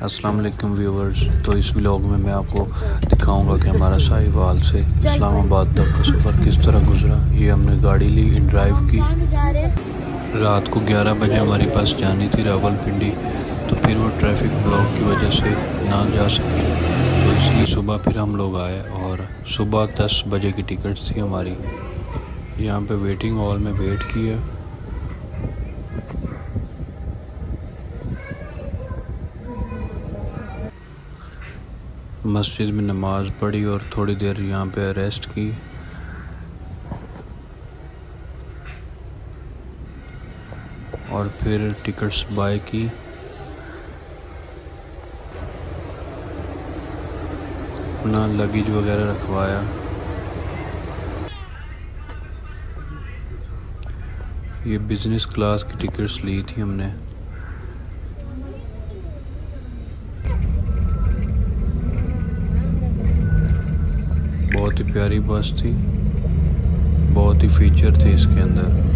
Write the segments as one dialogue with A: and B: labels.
A: अस्सलाम वालेकुम व्यूवर्स। तो इस व्लॉग में मैं आपको दिखाऊंगा कि हमारा साहिवाल से इस्लामाबाद तक का सफ़र किस तरह गुजरा। ये हमने गाड़ी ली, ड्राइव की। रात को 11 बजे हमारे पास जानी थी रावलपिंडी, तो फिर वो ट्रैफिक ब्लॉक की वजह से ना जा सकी, तो इसलिए सुबह फिर हम लोग आए और सुबह 10 बजे की टिकट थी हमारी। यहाँ पे वेटिंग हॉल में वेट किया। मस्जिद में नमाज़ पढ़ी और थोड़ी देर यहाँ पे रेस्ट की। और फिर टिकट्स बाय की। अपना लगेज वगैरह रखवाया। ये बिज़नेस क्लास की टिकट्स ली थी हमने। बहुत ही प्यारी बस थी, बहुत ही फीचर थे इसके अंदर।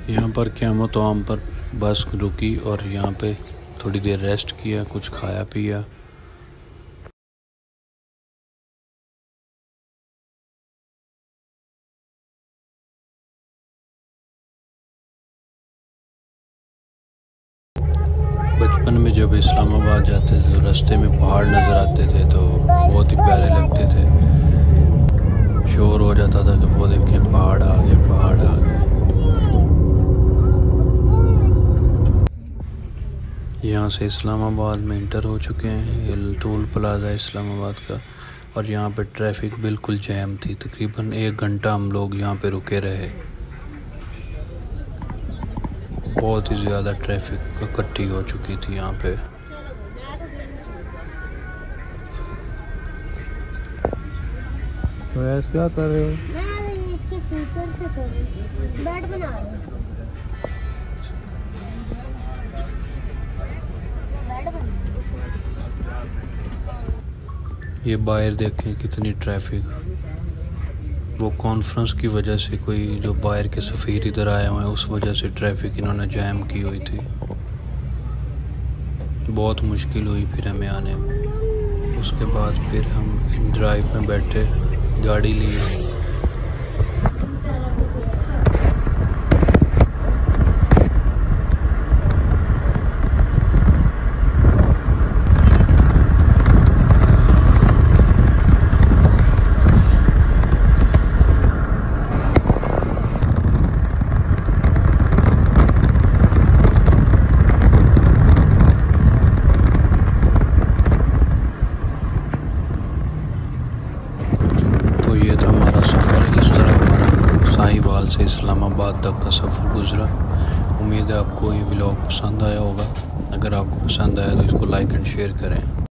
A: यहाँ पर क़यामत-ओ-आम पर बस रुकी और यहाँ पे थोड़ी देर रेस्ट किया, कुछ खाया पिया। बचपन में जब इस्लामाबाद जाते थे तो रास्ते में पहाड़ नज़र आते थे, तो बहुत ही प्यारे लगते थे। शोर हो जाता था कि वो देखें पहाड़ आ गए, पहाड़ आ गए। यहाँ से इस्लामाबाद में इंटर हो चुके हैं। ये टोल प्लाज़ा इस्लामाबाद का, और यहाँ पे ट्रैफिक बिल्कुल जैम थी। तकरीबन 1 घंटा हम लोग यहाँ पे रुके रहे। बहुत ही ज़्यादा ट्रैफिक इकट्ठी हो चुकी थी यहाँ पे।
B: वैसे क्या कर रहे हो?
C: मैं इसके फीचर से कर रही हूँ, बेड बना रही हूँ इसको।
A: ये बाहर देखें कितनी ट्रैफिक। वो कॉन्फ्रेंस की वजह से कोई जो बाहर के सफ़ीर इधर आए हुए हैं, उस वजह से ट्रैफिक इन्होंने जैम की हुई थी। बहुत मुश्किल हुई फिर हमें आने में। उसके बाद फिर हम ड्राइव में बैठे, गाड़ी ली। ये था हमारा सफ़र। इस तरह हमारा साहिवाल से इस्लामाबाद तक का सफ़र गुजरा। उम्मीद है आपको ये व्लॉग पसंद आया होगा। अगर आपको पसंद आया तो इसको लाइक एंड शेयर करें।